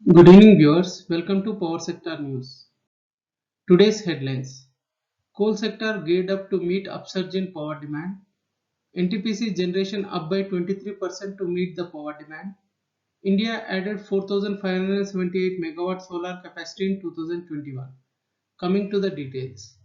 Good evening, viewers. Welcome to Power Sector News. Today's headlines: Coal sector geared up to meet upsurge in power demand. NTPC generation up by 23% to meet the power demand. India added 4,578 megawatt solar capacity in 2021. Coming to the details.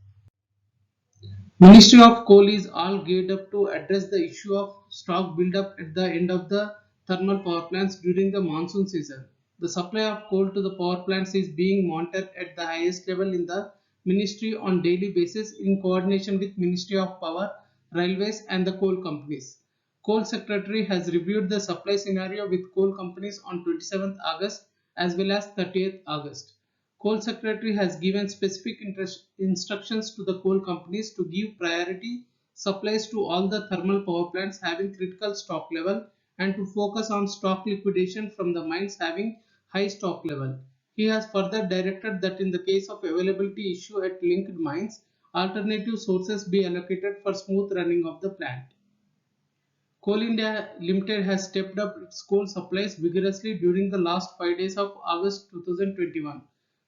Ministry of Coal is all geared up to address the issue of stock buildup at the end of the thermal power plants during the monsoon season. The supply of coal to the power plants is being monitored at the highest level in the ministry on daily basis in coordination with Ministry of Power, Railways and the coal companies. Coal Secretary has reviewed the supply scenario with coal companies on 27th August as well as 30th August. Coal Secretary has given specific instructions to the coal companies to give priority supplies to all the thermal power plants having critical stock level and to focus on stock liquidation from the mines having high stock level. He has further directed that in the case of availability issue at linked mines, alternative sources be allocated for smooth running of the plant. Coal India Limited has stepped up its coal supplies vigorously during the last 5 days of August 2021,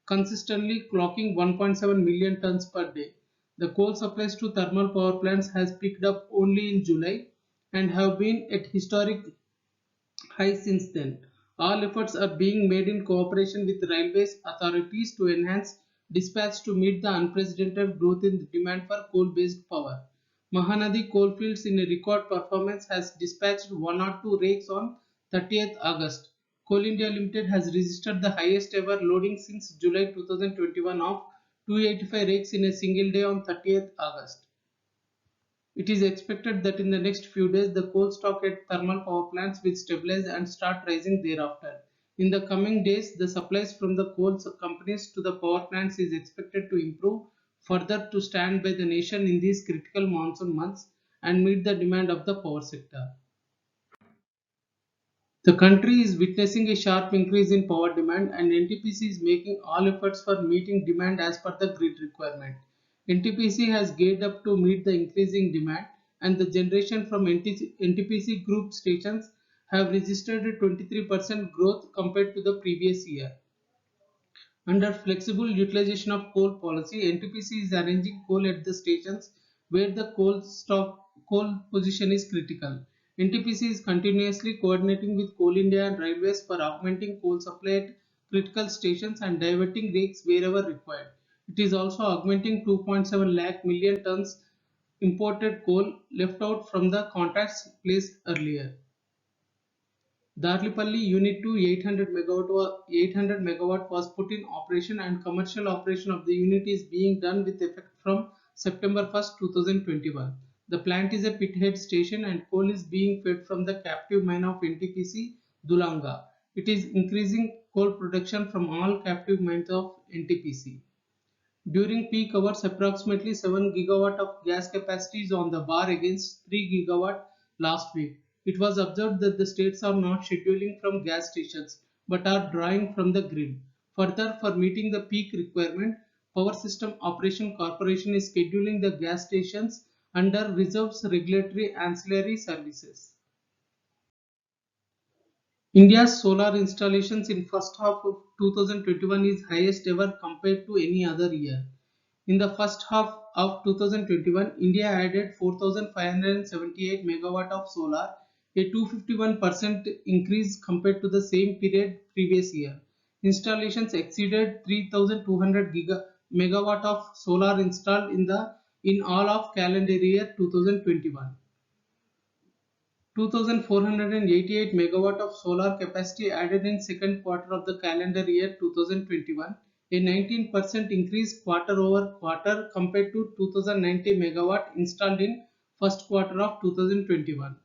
consistently clocking 1.7 million tons per day. The coal supplies to thermal power plants has picked up only in July and have been at historic high since then. All efforts are being made in cooperation with railways authorities to enhance dispatch to meet the unprecedented growth in the demand for coal-based power. Mahanadi Coalfields in a record performance has dispatched 102 rakes on 30th August. Coal India Limited has registered the highest ever loading since July 2021 of 285 rakes in a single day on 30th August. It is expected that in the next few days the coal stock at thermal power plants will stabilize and start rising thereafter. In the coming days, the supplies from the coal companies to the power plants is expected to improve further to stand by the nation in these critical monsoon months and meet the demand of the power sector. The country is witnessing a sharp increase in power demand and NTPC is making all efforts for meeting demand as per the grid requirement. NTPC has geared up to meet the increasing demand and the generation from NTPC group stations have registered a 23% growth compared to the previous year. Under flexible utilization of coal policy, NTPC is arranging coal at the stations where the coal position is critical. NTPC is continuously coordinating with Coal India and Railways for augmenting coal supply at critical stations and diverting rakes wherever required. It is also augmenting 2.7 lakh million tons imported coal left out from the contracts placed earlier. Darlipalli Unit 2 800 megawatt was put in operation and commercial operation of the unit is being done with effect from September 1st, 2021. The plant is a pithead station and coal is being fed from the captive mine of NTPC Dulanga. It is increasing coal production from all captive mines of NTPC. During peak hours, approximately 7 gigawatt of gas capacity is on the bar against 3 gigawatt last week. It was observed that the states are not scheduling from gas stations but are drawing from the grid. Further, for meeting the peak requirement, Power System Operation Corporation is scheduling the gas stations under reserves regulatory ancillary services. India's solar installations in first half of 2021 is highest ever compared to any other year. In the first half of 2021, India added 4,578 megawatt of solar, a 251% increase compared to the same period previous year. Installations exceeded 3,200 megawatt of solar installed in all of calendar year 2021. 2,488 megawatt of solar capacity added in second quarter of the calendar year 2021, a 19% increase quarter over quarter compared to 2,090 megawatt installed in first quarter of 2021.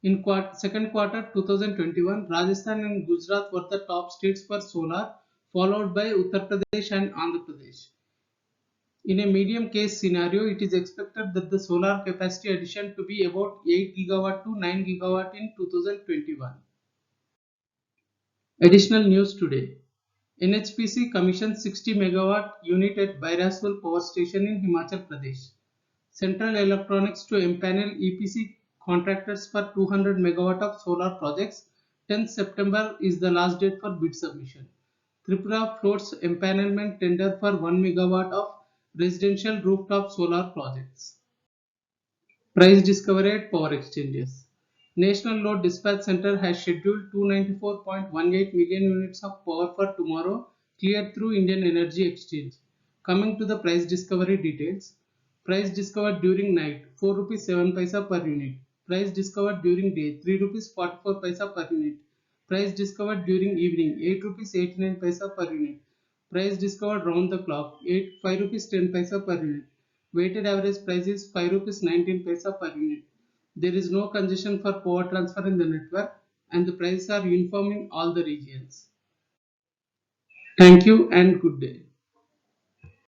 In second quarter 2021, Rajasthan and Gujarat were the top states for solar, followed by Uttar Pradesh and Andhra Pradesh. In a medium case scenario, it is expected that the solar capacity addition to be about 8 gigawatt to 9 gigawatt in 2021. Additional news today. NHPC commissioned 60 megawatt unit at Bairaswal power station in Himachal Pradesh. Central Electronics to empanel EPC contractors for 200 megawatt of solar projects. 10th September is the last date for bid submission. Tripura floats empanelment tender for 1 megawatt of residential rooftop solar projects. Price discovery at power exchanges. National Load Dispatch Center has scheduled 294.18 million units of power for tomorrow, cleared through Indian Energy Exchange. Coming to the price discovery details. Price discovered during night 4 rupees 7 paisa per unit. Price discovered during day 3 rupees 44 paisa per unit. Price discovered during evening 8 rupees 89 paisa per unit. Price discovered round the clock 5 rupees 10 paisa per unit. Weighted average price is 5 rupees 19 paisa per unit. There is no congestion for power transfer in the network and the prices are uniform in all the regions. Thank you and good day.